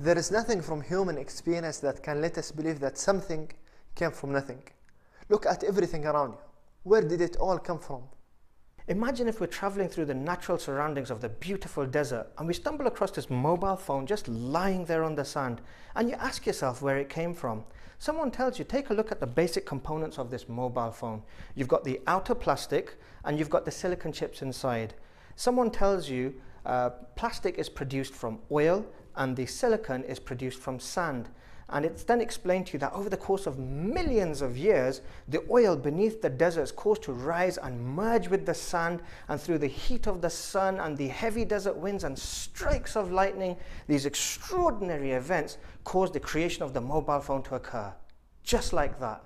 There is nothing from human experience that can let us believe that something came from nothing. Look at everything around you. Where did it all come from? Imagine if we're traveling through the natural surroundings of the beautiful desert and we stumble across this mobile phone just lying there on the sand, and you ask yourself where it came from. Someone tells you, take a look at the basic components of this mobile phone. You've got the outer plastic and you've got the silicon chips inside. Someone tells you plastic is produced from oil and the silicon is produced from sand. And it's then explained to you that over the course of millions of years, the oil beneath the desert is caused to rise and merge with the sand, and through the heat of the sun and the heavy desert winds and strikes of lightning, these extraordinary events caused the creation of the mobile phone to occur. Just like that.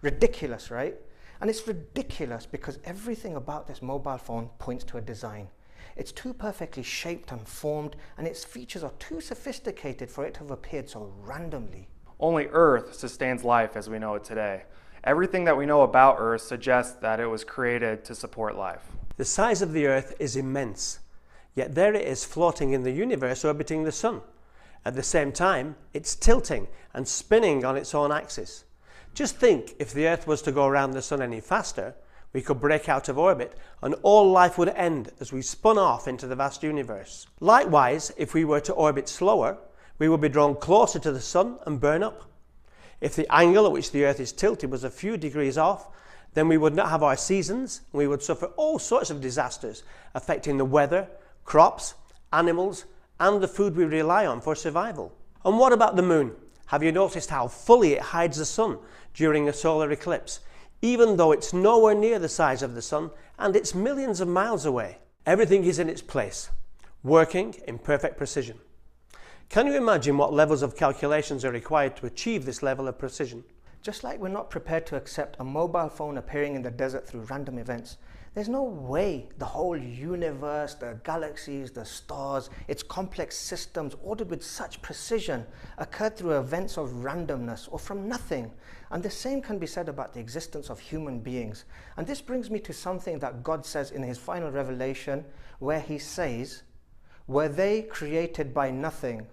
Ridiculous, right? And it's ridiculous because everything about this mobile phone points to a design. It's too perfectly shaped and formed, and its features are too sophisticated for it to have appeared so randomly. Only Earth sustains life as we know it today. Everything that we know about Earth suggests that it was created to support life. The size of the Earth is immense, yet there it is floating in the universe orbiting the Sun. At the same time, it's tilting and spinning on its own axis. Just think, if the Earth was to go around the Sun any faster, we could break out of orbit and all life would end as we spun off into the vast universe. Likewise, if we were to orbit slower, we would be drawn closer to the Sun and burn up. If the angle at which the Earth is tilted was a few degrees off, then we would not have our seasons and we would suffer all sorts of disasters affecting the weather, crops, animals, and the food we rely on for survival. And what about the Moon? Have you noticed how fully it hides the Sun during a solar eclipse, even though it's nowhere near the size of the Sun and it's millions of miles away? Everything is in its place, working in perfect precision. Can you imagine what levels of calculations are required to achieve this level of precision? Just like we're not prepared to accept a mobile phone appearing in the desert through random events, there's no way the whole universe, the galaxies, the stars, its complex systems ordered with such precision occurred through events of randomness or from nothing. And the same can be said about the existence of human beings. And this brings me to something that God says in his final revelation, where he says, "Were they created by nothing?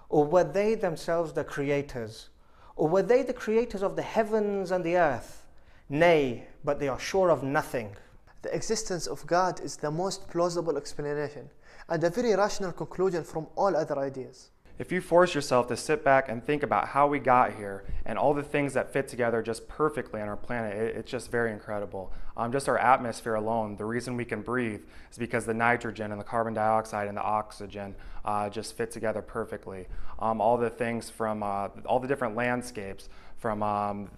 Or were they themselves the creators? Or were they the creators of the heavens and the earth? Nay, but they are sure of nothing." The existence of God is the most plausible explanation and a very rational conclusion from all other ideas. If you force yourself to sit back and think about how we got here and all the things that fit together just perfectly on our planet, it's just very incredible. Just our atmosphere alone, the reason we can breathe is because the nitrogen and the carbon dioxide and the oxygen just fit together perfectly. All the things from all the different landscapes, from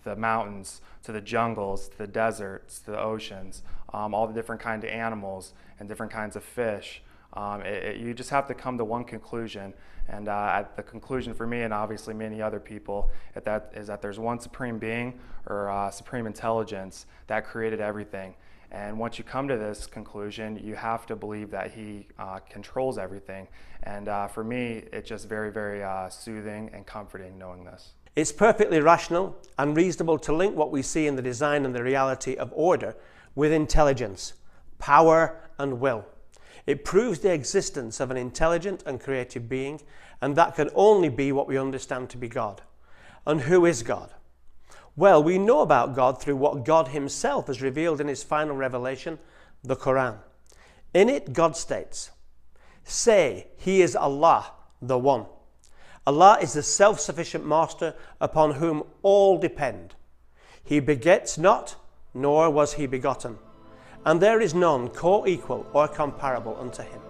the mountains to the jungles, to the deserts, to the oceans, all the different kinds of animals and different kinds of fish. You just have to come to one conclusion, and the conclusion for me and obviously many other people is that there's one supreme being or supreme intelligence that created everything. And once you come to this conclusion, you have to believe that he controls everything. And for me, it's just very, very soothing and comforting knowing this. It's perfectly rational and reasonable to link what we see in the design and the reality of order with intelligence, power, and will. It proves the existence of an intelligent and creative being, and that can only be what we understand to be God. And who is God? Well, we know about God through what God himself has revealed in his final revelation, the Quran. In it, God states, "Say, he is Allah, the One. Allah is the self-sufficient master upon whom all depend. He begets not, nor was he begotten, and there is none co-equal or comparable unto him."